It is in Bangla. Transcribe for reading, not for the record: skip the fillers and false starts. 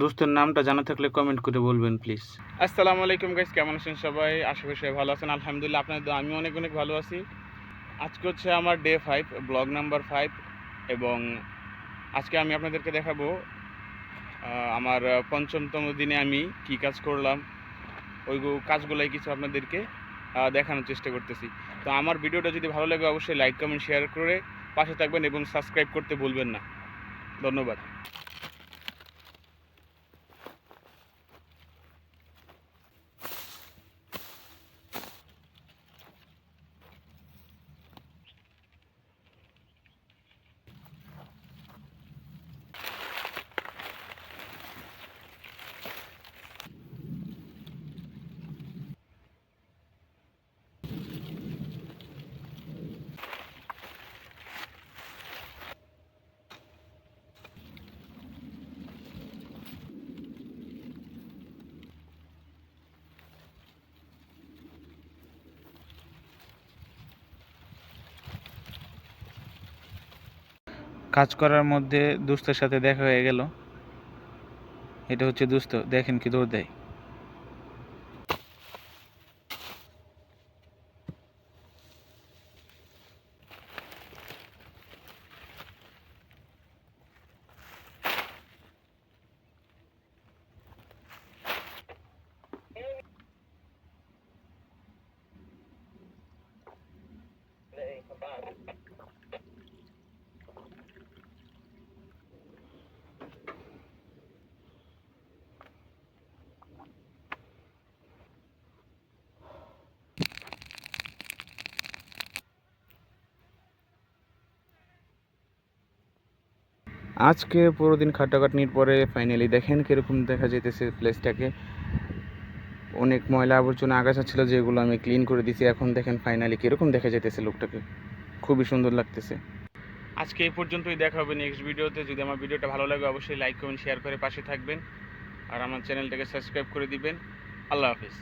দোস্তের নামটা জানা থাকলে কমেন্ট করে বলবেন প্লিজ। আসসালামু আলাইকুম গাইস, কেমন আছেন সবাই? আশা করি সবাই ভালো আছেন। আলহামদুলিল্লাহ, আপনাদের দোয়ায় আমি অনেক অনেক ভালো আছি। আজকে হচ্ছে আমার ডে 5, ব্লগ নাম্বার 5, এবং আজকে আমি আপনাদেরকে দেখাবো আমার পঞ্চমতম দিনে আমি কি কাজ করলাম। ওই কাজগুলাই কিছু আপনাদেরকে দেখানোর চেষ্টা করতেছি। তো আমার ভিডিওটা যদি ভালো লাগে অবশ্যই লাইক কমেন্ট শেয়ার করে পাশে থাকবেন এবং সাবস্ক্রাইব করতে ভুলবেন না। ধন্যবাদ। কাজ করার মধ্যে দোস্তের সাথে দেখা হয়ে গেল। এটা হচ্ছে দোস্ত, দেখেন কি দৌড় দেয়। আজকে পুরো দিন খাটাখাটনির পরে ফাইনালি দেখেন কীরকম দেখা যেতেছে প্লেসটাকে। অনেক ময়লা আবর্জনা আগাছা ছিল যেগুলো আমি ক্লিন করে দিছি। এখন দেখেন ফাইনালি কীরকম দেখা যেতেছে লোকটাকে, খুবই সুন্দর লাগতেছে। আজকে এই পর্যন্তই, দেখা হবে নেক্সট ভিডিওতে। যদি আমার ভিডিওটা ভালো লাগে অবশ্যই লাইক কমেন্ট শেয়ার করে পাশে থাকবেন আর আমার চ্যানেলটাকে সাবস্ক্রাইব করে দিবেন। আল্লাহ হাফিজ।